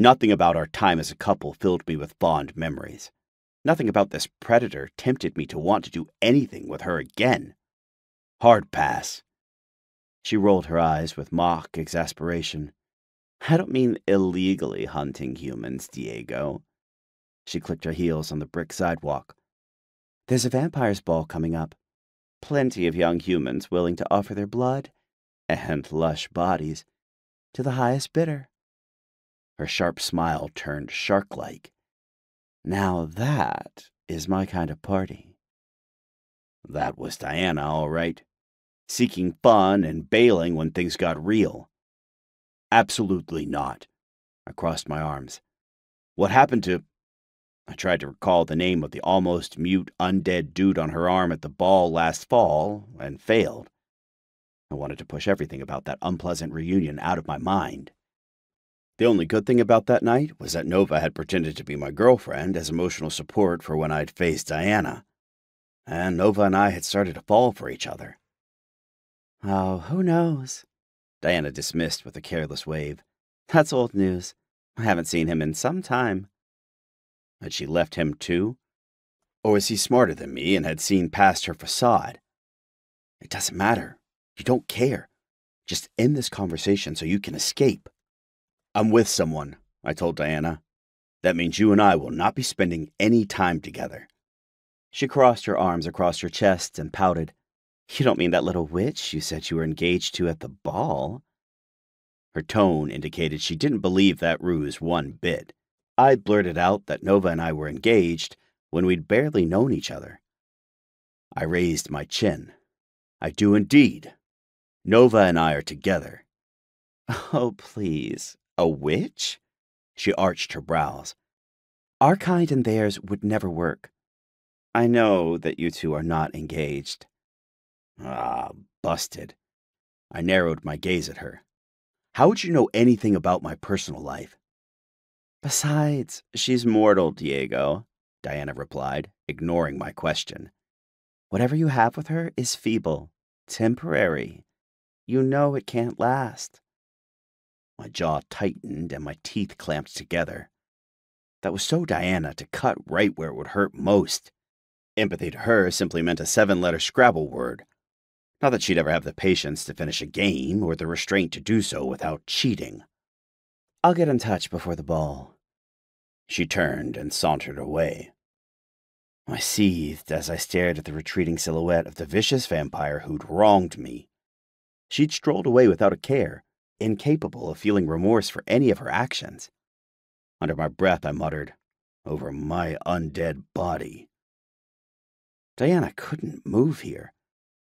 Nothing about our time as a couple filled me with fond memories. Nothing about this predator tempted me to want to do anything with her again. Hard pass. She rolled her eyes with mock exasperation. I don't mean illegally hunting humans, Diego. She clicked her heels on the brick sidewalk. There's a vampire's ball coming up. Plenty of young humans willing to offer their blood and lush bodies to the highest bidder. Her sharp smile turned shark-like. Now that is my kind of party. That was Diana, all right. Seeking fun and bailing when things got real. Absolutely not. I crossed my arms. What happened to... I tried to recall the name of the almost mute undead dude on her arm at the ball last fall, and failed. I wanted to push everything about that unpleasant reunion out of my mind. The only good thing about that night was that Nova had pretended to be my girlfriend as emotional support for when I'd faced Diana. And Nova and I had started to fall for each other. Oh, who knows? Diana dismissed with a careless wave. That's old news. I haven't seen him in some time. Had she left him too? Or was he smarter than me and had seen past her facade? It doesn't matter. You don't care. Just end this conversation so you can escape. I'm with someone, I told Diana. That means you and I will not be spending any time together. She crossed her arms across her chest and pouted. You don't mean that little witch you said you were engaged to at the ball? Her tone indicated she didn't believe that ruse one bit. I'd blurted out that Nova and I were engaged when we'd barely known each other. I raised my chin. I do indeed. Nova and I are together. Oh, please. A witch? She arched her brows. Our kind and theirs would never work. I know that you two are not engaged. Ah, busted. I narrowed my gaze at her. How would you know anything about my personal life? Besides, she's mortal, Diego, Diana replied, ignoring my question. Whatever you have with her is feeble, temporary. You know it can't last. My jaw tightened and my teeth clamped together. That was so Diana to cut right where it would hurt most. Empathy to her simply meant a 7-letter Scrabble word. Not that she'd ever have the patience to finish a game or the restraint to do so without cheating. I'll get in touch before the ball. She turned and sauntered away. I seethed as I stared at the retreating silhouette of the vicious vampire who'd wronged me. She'd strolled away without a care, incapable of feeling remorse for any of her actions. Under my breath, I muttered, over my undead body. Diana couldn't move here.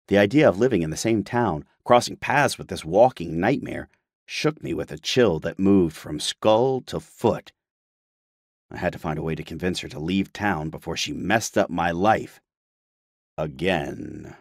The idea of living in the same town, crossing paths with this walking nightmare, shook me with a chill that moved from skull to foot. I had to find a way to convince her to leave town before she messed up my life. Again.